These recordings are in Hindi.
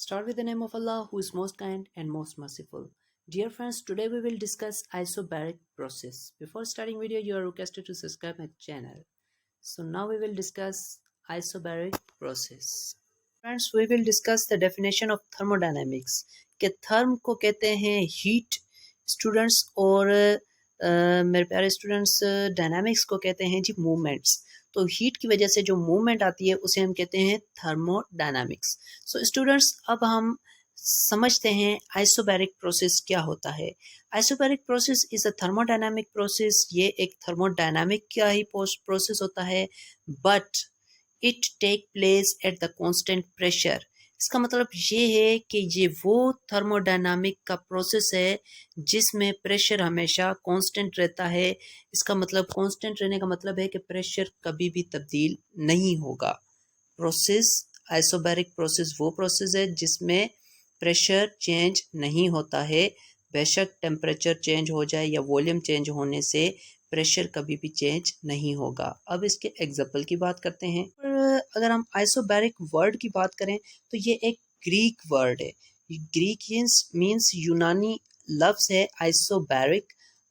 Start with the name of Allah, who is most kind and most merciful. Dear friends, today we will discuss isobaric process. Before starting video, you are requested to subscribe my channel. So now we will discuss isobaric process. Friends, we will discuss the definition of thermodynamics. कि थर्म को कहते हैं हीट, स्टूडेंट्स और मेरे प्यारे स्टूडेंट्स डायनामिक्स को कहते हैं जी मूवमेंट्स। तो हीट की वजह से जो मूवमेंट आती है उसे हम कहते हैं थर्मोडायनामिक्स। सो स्टूडेंट्स, अब हम समझते हैं आइसोबैरिक प्रोसेस क्या होता है। Isobaric process is a thermodynamic process. ये एक थर्मोडायनामिक का ही प्रोसेस होता है, but it take place at the constant pressure. इसका मतलब ये है कि ये वो थर्मोडायनामिक का प्रोसेस है जिसमें प्रेशर हमेशा कांस्टेंट रहता है। इसका मतलब कांस्टेंट रहने का मतलब है कि प्रेशर कभी भी तब्दील नहीं होगा। प्रोसेस आइसोबैरिक प्रोसेस वो प्रोसेस है जिसमें प्रेशर चेंज नहीं होता है। बेशक टेम्परेचर चेंज हो जाए या वॉल्यूम चेंज होने से प्रेशर कभी भी चेंज नहीं होगा। अब इसके एग्जाम्पल की बात करते हैं। अगर हम आइसोबैरिक वर्ड की बात करें तो ये एक ग्रीक वर्ड है। ग्रीक मीन्स यूनानी लफ्ज़ है आइसोबैरिक,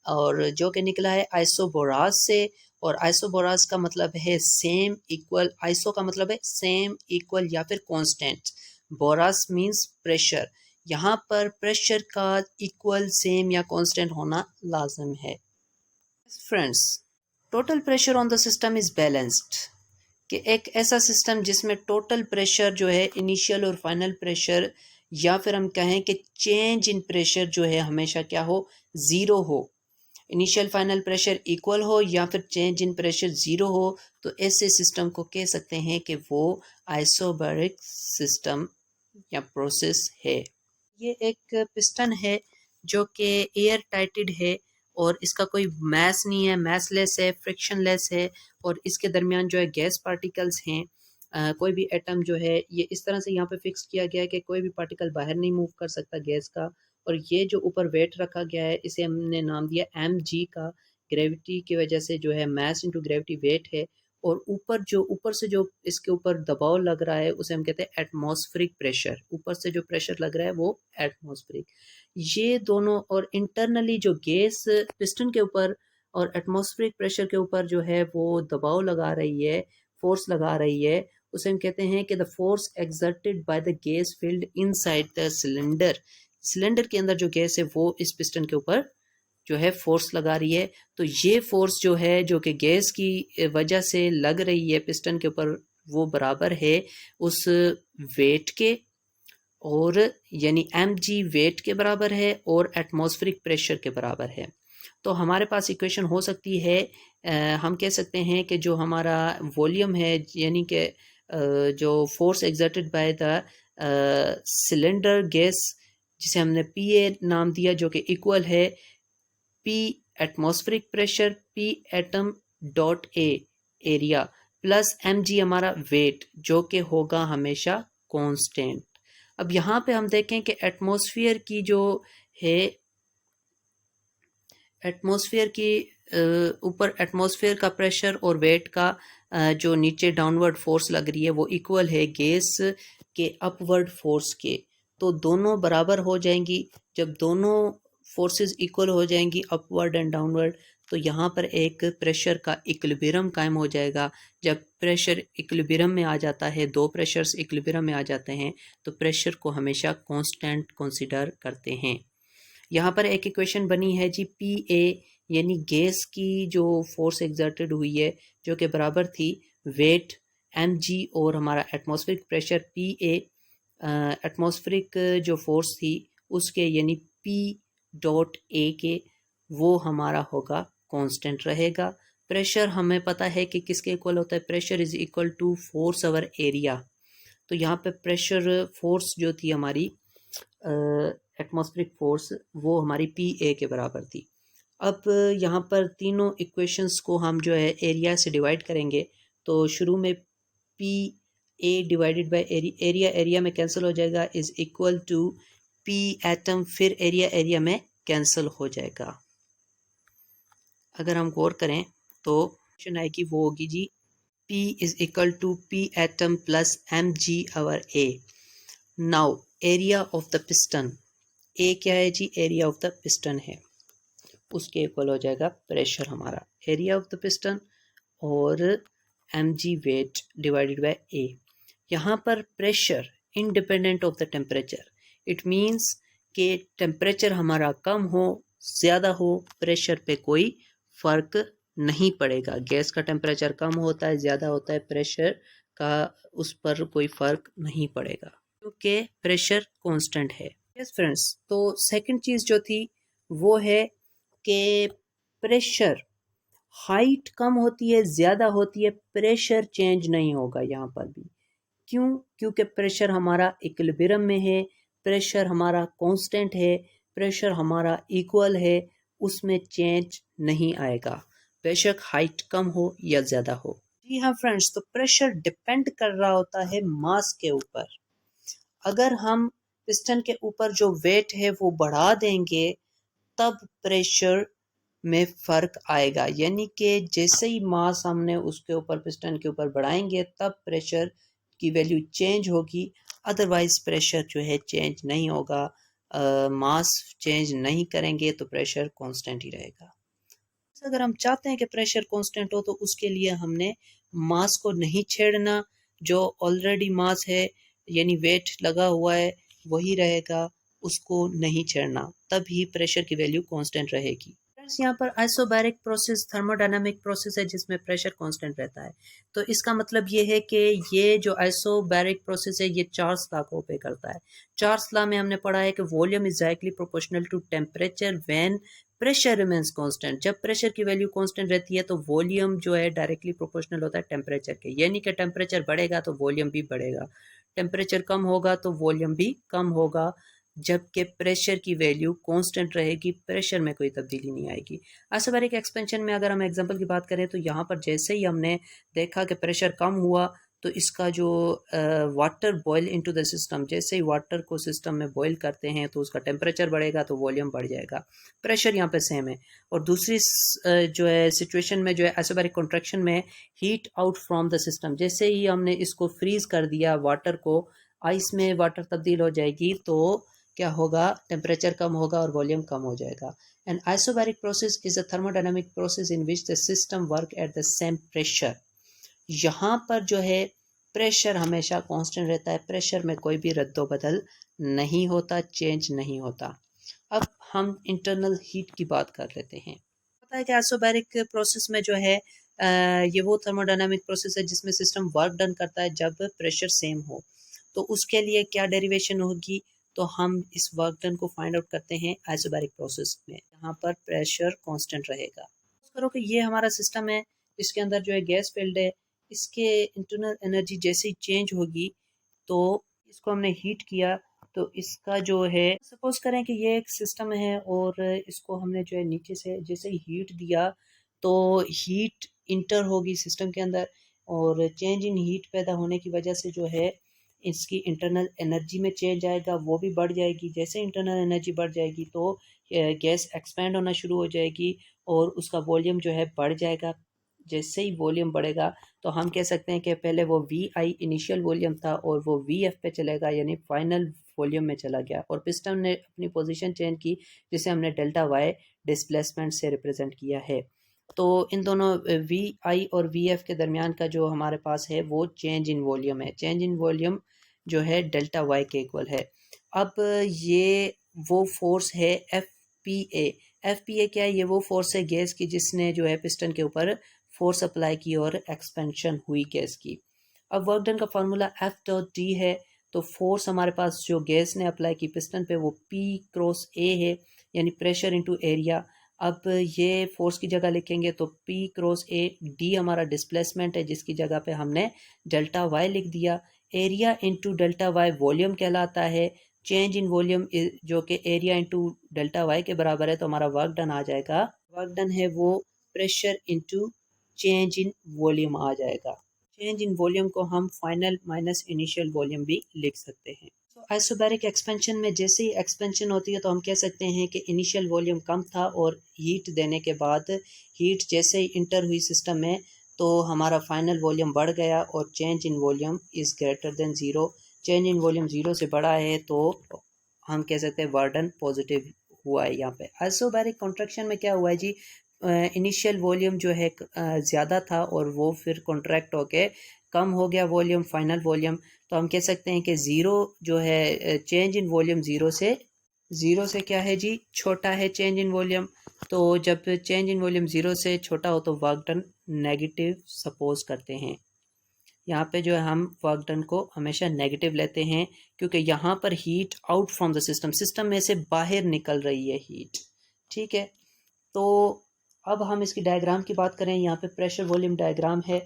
और जो कि निकला है आइसोबोरास से। और आइसोबोरास का मतलब है सेम, इक्वल। आइसो का मतलब है सेम, इक्वल या फिर कांस्टेंट। Boras means pressure. यहाँ पर प्रेशर का इक्वल, सेम या कांस्टेंट होना लाजम है। Friends, total pressure on the system is balanced. कि एक ऐसा सिस्टम जिसमें टोटल प्रेशर जो है, इनिशियल और फाइनल प्रेशर, या फिर हम कहें कि चेंज इन प्रेशर जो है हमेशा क्या हो, ज़ीरो हो। इनिशियल फाइनल प्रेशर इक्वल हो या फिर चेंज इन प्रेशर ज़ीरो हो, तो ऐसे सिस्टम को कह सकते हैं कि वो आइसोबैरिक सिस्टम या प्रोसेस है। ये एक पिस्टन है जो कि एयर टाइटेड है और इसका कोई मैस नहीं है, मैसलेस है, फ्रिक्शनलेस है, और इसके दरमियान जो है गैस पार्टिकल्स हैं। कोई भी एटम जो है ये इस तरह से यहाँ पे फिक्स किया गया है कि कोई भी पार्टिकल बाहर नहीं मूव कर सकता गैस का। और ये जो ऊपर वेट रखा गया है इसे हमने नाम दिया mg का। ग्रेविटी की वजह से जो है मैस इंटू ग्रेविटी वेट है। और ऊपर से जो इसके ऊपर दबाव लग रहा है उसे हम कहते हैं एटमॉस्फेरिक प्रेशर। ऊपर से जो प्रेशर लग रहा है वो एटमॉस्फेरिक। ये दोनों, और इंटरनली जो गैस पिस्टन के ऊपर और एटमॉस्फेरिक प्रेशर के ऊपर जो है वो दबाव लगा रही है, फोर्स लगा रही है, उसे हम कहते हैं कि the force exerted by the gas field inside the cylinder. Cylinder के अंदर जो गैस है वो इस पिस्टन के ऊपर जो है फोर्स लगा रही है। तो ये फोर्स जो है जो कि गैस की वजह से लग रही है पिस्टन के ऊपर, वो बराबर है उस वेट के, और यानी mg वेट के बराबर है और एटमॉस्फेरिक प्रेशर के बराबर है। तो हमारे पास इक्वेशन हो सकती है, हम कह सकते हैं कि जो हमारा वॉल्यूम है, यानी कि जो force exerted by the cylinder gas, जिसे हमने PA नाम दिया, जो कि इक्वल है P atmospheric pressure, P atom dot A area, plus mg हमारा वेट, जो कि होगा हमेशा कांस्टेंट। अब यहाँ पे हम देखें कि एटमॉस्फेयर की जो है, एटमॉस्फेयर की ऊपर एटमॉस्फेयर का प्रेशर और वेट का जो नीचे डाउनवर्ड फोर्स लग रही है वो इक्वल है गैस के अपवर्ड फोर्स के। तो दोनों बराबर हो जाएंगी। जब दोनों फोर्सेस इक्वल हो जाएंगी, अपवर्ड एंड डाउनवर्ड, तो यहाँ पर एक प्रेशर का इक्विलिब्रियम कायम हो जाएगा। जब प्रेशर इक्विलिब्रियम में आ जाता है, दो प्रेशर्स इक्विलिब्रियम में आ जाते हैं, तो प्रेशर को हमेशा कांस्टेंट कंसीडर करते हैं। यहाँ पर एक इक्वेशन बनी है जी PA, यानी गैस की जो फोर्स एक्सर्टेड हुई है जो कि बराबर थी वेट mg और हमारा एटमॉस्फेरिक प्रेशर PA। एटमॉस्फेरिक जो फोर्स थी उसके, यानी P डॉट A के, वो हमारा होगा कांस्टेंट रहेगा। प्रेशर हमें पता है कि किसके इक्वल होता है, pressure is equal to force over area. तो यहाँ पे प्रेशर फोर्स जो थी हमारी, एटमॉस्फेरिक फोर्स, वो हमारी PA के बराबर थी। अब यहाँ पर तीनों इक्वेशंस को हम जो है एरिया से डिवाइड करेंगे। तो शुरू में PA divided by area, area में कैंसिल हो जाएगा, is equal to P atm, फिर एरिया एरिया में कैंसिल हो जाएगा। अगर हम गौर करें तो इक्वेशन आएगी, वो होगी जी P is equal to P atom plus mg over A। Now area of the piston, A क्या है जी, एरिया ऑफ द पिस्टन है, उसके इक्वल हो जाएगा प्रेशर हमारा, एरिया ऑफ द पिस्टन और mg weight divided by A. यहाँ पर pressure independent of the temperature, it means कि टेम्परेचर हमारा कम हो ज़्यादा हो, प्रेशर पे कोई फ़र्क नहीं पड़ेगा। गैस का टेम्परेचर कम होता है ज़्यादा होता है, प्रेशर का उस पर कोई फ़र्क नहीं पड़ेगा क्योंकि प्रेशर कांस्टेंट है। यस फ्रेंड्स, तो सेकंड चीज़ जो थी वो है कि प्रेशर हाइट कम होती है ज़्यादा होती है, प्रेशर चेंज नहीं होगा यहाँ पर भी। क्यों? क्योंकि प्रेशर हमारा इक्विलिब्रियम में है, प्रेशर हमारा कांस्टेंट है, प्रेशर हमारा इक्वल है, उसमें चेंज नहीं आएगा, बेशक हाइट कम हो या ज़्यादा हो। जी हाँ फ्रेंड्स, तो प्रेशर डिपेंड कर रहा होता है मास के ऊपर। अगर हम पिस्टन के ऊपर जो वेट है वो बढ़ा देंगे तब प्रेशर में फ़र्क आएगा, यानी कि जैसे ही मास हमने उसके ऊपर पिस्टन के ऊपर बढ़ाएंगे तब प्रेशर की वैल्यू चेंज होगी, अदरवाइज प्रेशर जो है चेंज नहीं होगा। मास चेंज नहीं करेंगे तो प्रेशर कांस्टेंट ही रहेगा। अगर हम चाहते हैं कि प्रेशर कांस्टेंट हो तो उसके लिए हमने मास को नहीं छेड़ना, जो ऑलरेडी मास है यानी वेट लगा हुआ है वही रहेगा, उसको नहीं छेड़ना, तभी प्रेशर की वैल्यू कांस्टेंट रहेगी। फ्रेंड्स, यहाँ पर आइसोबैरिक प्रोसेस थर्मोडायनामिक प्रोसेस है जिसमें प्रेशर कांस्टेंट रहता है, तो इसका मतलब ये है कि ये जो आइसोबैरिक प्रोसेस है ये चार्ल्स लॉ को ओबे करता है। चार्ल्स लॉ में हमने पढ़ा है कि volume is directly proportional to temperature when pressure remains constant. जब प्रेशर की वैल्यू कांस्टेंट रहती है तो वॉल्यूम जो है डायरेक्टली प्रोपोर्शनल होता है टेम्परेचर के, यानी कि टेम्परेचर बढ़ेगा तो वॉल्यूम भी बढ़ेगा, टेम्परेचर कम होगा तो वॉल्यूम भी कम होगा, जबकि प्रेशर की वैल्यू कांस्टेंट रहेगी, प्रेशर में कोई तब्दीली नहीं आएगी। आइसोबैरिक एक्सपेंशन में अगर हम एग्जांपल की बात करें तो यहाँ पर जैसे ही हमने देखा कि प्रेशर कम हुआ तो इसका जो water boil into the system, जैसे ही वाटर को सिस्टम में बॉयल करते हैं तो उसका टेम्परेचर बढ़ेगा तो वॉल्यूम बढ़ जाएगा, प्रेशर यहाँ पे सेम है। और दूसरी जो है सिचुएशन में जो है आइसोबैरिक कॉन्ट्रैक्शन में heat out from the system, जैसे ही हमने इसको फ्रीज कर दिया वाटर को, आइस में वाटर तब्दील हो जाएगी तो क्या होगा, टेम्परेचर कम होगा और वॉल्यूम कम हो जाएगा। And isobaric process is a thermodynamic process in which the system work at the same pressure. यहाँ पर जो है प्रेशर हमेशा कांस्टेंट रहता है, प्रेशर में कोई भी रद्दो बदल नहीं होता, चेंज नहीं होता। अब हम इंटरनल हीट की बात कर लेते हैं। पता है कि आइसोबैरिक प्रोसेस में जो है ये वो थर्मोडायनामिक प्रोसेस है जिसमें सिस्टम वर्क डन करता है जब प्रेशर सेम हो। तो उसके लिए क्या डेरिवेशन होगी, तो हम इस वर्क डन को फाइंड आउट करते हैं आइसोबैरिक प्रोसेस में, यहाँ पर प्रेशर कांस्टेंट रहेगा। करो कि ये हमारा सिस्टम है, इसके अंदर जो है गैस फील्ड है, इसके इंटरनल एनर्जी जैसे ही चेंज होगी तो इसको हमने हीट किया तो इसका जो है, सपोज करें कि ये एक सिस्टम है और इसको हमने जो है नीचे से जैसे ही हीट दिया तो हीट इंटर होगी सिस्टम के अंदर, और चेंज इन हीट पैदा होने की वजह से जो है इसकी इंटरनल एनर्जी में चेंज आएगा, वो भी बढ़ जाएगी। जैसे इंटरनल एनर्जी बढ़ जाएगी तो गैस एक्सपेंड होना शुरू हो जाएगी और उसका वॉल्यूम जो है बढ़ जाएगा। जैसे ही वॉल्यूम बढ़ेगा तो हम कह सकते हैं कि पहले वो वी आई इनिशियल वॉल्यूम था और वो वी एफ पे चलेगा, यानी फाइनल वॉल्यूम में चला गया, और पिस्टन ने अपनी पोजीशन चेंज की जिसे हमने डेल्टा वाई डिस्प्लेसमेंट से रिप्रेजेंट किया है। तो इन दोनों वी आई और वी एफ के दरमियान का जो हमारे पास है वो चेंज इन वॉल्यूम है, चेंज इन वॉल्यूम जो है डेल्टा वाई के इक्वल है। अब ये वो फोर्स है F P A. F P A क्या है, ये वो फोर्स है गैस की जिसने जो है पिस्टन के ऊपर फोर्स अप्लाई की और एक्सपेंशन हुई गैस की। अब वर्क डन का फार्मूला एफ डॉट डी है, तो फोर्स हमारे पास जो गैस ने अप्लाई की पिस्टन पे वो पी क्रॉस ए है, यानी प्रेशर इनटू एरिया। अब ये फोर्स की जगह लिखेंगे तो पी क्रॉस ए, डी हमारा डिस्प्लेसमेंट है जिसकी जगह पे हमने डेल्टा वाई लिख दिया, area into delta Y volume कहलाता है, चेंज इन वॉल्यूम जो कि एरिया इंटू डेल्टा वाई के बराबर है, तो हमारा वर्क डन आ जाएगा, वर्क डन है वो pressure into change in volume आ जाएगा। चेंज इन वॉल्यूम को हम फाइनल माइनस इनिशियल वॉल्यूम भी लिख सकते हैं। तो आइसोबैरिक एक्सपेंशन में जैसे ही एक्सपेंशन होती है तो हम कह सकते हैं कि इनिशियल वॉल्यूम कम था और हीट देने के बाद हीट जैसे ही इंटर हुई सिस्टम में तो हमारा फाइनल वॉल्यूम बढ़ गया और change in volume is greater than zero, change in volume 0 से बड़ा है तो हम कह सकते हैं वर्क डन पॉजिटिव हुआ है। यहाँ पे आइसोबैरिक कॉन्ट्रैक्शन में क्या हुआ है जी, इनिशियल वॉल्यूम जो है ज़्यादा था और वो फिर कॉन्ट्रैक्ट होके कम हो गया वॉल्यूम, फाइनल वॉल्यूम। तो हम कह सकते हैं कि ज़ीरो जो है चेंज इन वॉल्यूम ज़ीरो से क्या है जी, छोटा है चेंज इन वॉल्यूम। तो जब चेंज इन वॉल्यूम 0 से छोटा हो तो वर्क डन नेगेटिव सपोज करते हैं। यहाँ पे जो है हम वर्क डन को हमेशा नेगेटिव लेते हैं क्योंकि यहाँ पर heat out from the system में से बाहर निकल रही है हीट। ठीक है, तो अब हम इसकी डायग्राम की बात करें। यहाँ पे प्रेशर वॉल्यूम डायग्राम है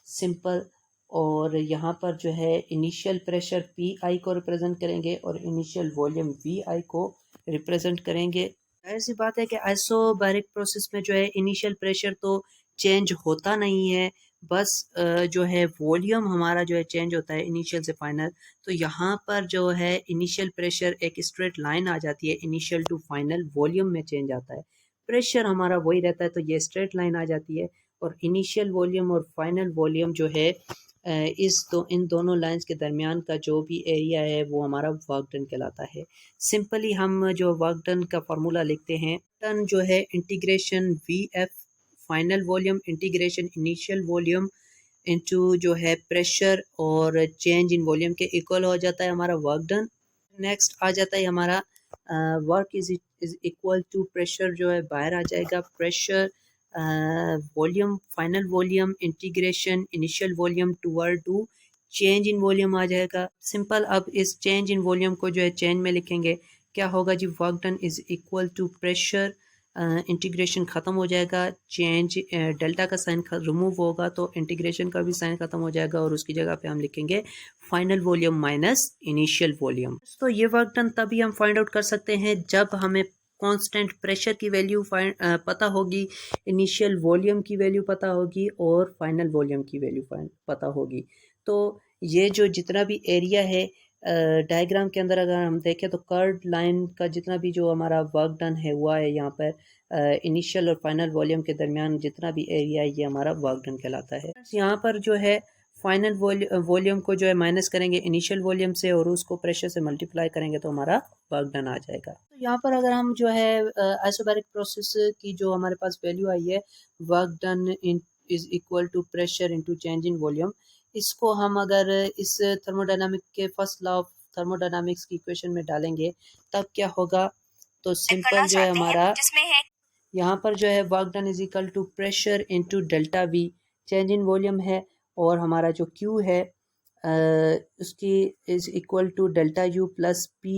सिंपल, और यहाँ पर जो है इनिशियल प्रेशर पी आई को रिप्रेजेंट करेंगे और इनिशियल वॉल्यूम वी आई को रिप्रेजेंट करेंगे। जाहिर सी बात है कि आइसोबैरिक प्रोसेस में जो है इनिशियल प्रेशर तो चेंज होता नहीं है, बस जो है वॉल्यूम हमारा जो है चेंज होता है इनिशियल से फाइनल। तो यहाँ पर जो है इनिशियल प्रेशर एक स्ट्रेट लाइन आ जाती है, इनिशियल टू फाइनल वॉल्यूम में चेंज आता है, प्रेशर हमारा वही रहता है, तो ये स्ट्रेट लाइन आ जाती है। और इनिशियल वॉल्यूम और फाइनल वॉल्यूम जो है इन दोनों लाइंस के दरमियान का जो भी एरिया है वो हमारा वर्क डन कहलाता है। सिंपली हम जो वर्क डन का फार्मूला लिखते हैं, डन जो है integration V F final volume integration initial volume into जो है प्रेशर और चेंज इन वॉल्यूम के इक्वल हो जाता है हमारा वर्क डन। नेक्स्ट आ जाता है हमारा work is equal to pressure जो है बाहर आ जाएगा, pressure volume final volume integration initial volume to change in volume आ जाएगा। सिंपल, अब इस चेंज इन वॉल्यूम को जो है चेंज में लिखेंगे, क्या होगा जी, work done is equal to pressure integration ख़त्म हो जाएगा, चेंज डेल्टा का साइन रिमूव होगा तो इंटीग्रेशन का भी साइन ख़त्म हो जाएगा और उसकी जगह पे हम लिखेंगे final volume minus initial volume. तो ये वर्क डन तभी हम फाइंड आउट कर सकते हैं जब हमें कांस्टेंट प्रेशर की वैल्यू पता होगी, इनिशियल वॉल्यूम की वैल्यू पता होगी और फाइनल वॉल्यूम की वैल्यू पता होगी। तो ये जो जितना भी एरिया है डायग्राम के अंदर अगर हम देखें तो कर्व लाइन का जितना भी जो हमारा वर्क डन है हुआ है, यहाँ पर इनिशियल और फाइनल वॉल्यूम के दरमियान जितना भी एरिया है ये हमारा वर्क डन कहलाता है। यहाँ पर जो है फाइनल वॉल्यूम को जो है माइनस करेंगे इनिशियल वॉल्यूम से और उसको प्रेशर से मल्टीप्लाई करेंगे तो हमारा वर्क डन आ जाएगा। तो यहाँ पर अगर हम जो है आइसोबैरिक प्रोसेस की जो हमारे पास वैल्यू आई है, work done is equal to pressure into change in volume, इसको हम अगर इस थर्मोडायनामिक के फर्स्ट लॉ ऑफ थर्मोडायनामिक्स की इक्वेशन में डालेंगे तब क्या होगा, तो सिंपल जो है हमारा यहाँ पर जो है work done is equal to pressure into delta V change in volume है, और हमारा जो क्यू है उसकी is equal to delta U plus P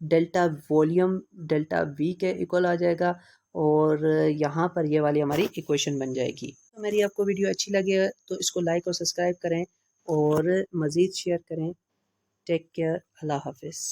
delta volume delta V के इक्वल आ जाएगा, और यहाँ पर ये वाली हमारी इक्वेशन बन जाएगी। तो मेरी आपको वीडियो अच्छी लगे तो इसको लाइक और सब्सक्राइब करें और मज़ीद शेयर करें। टेक केयर, अल्लाह हाफिज़।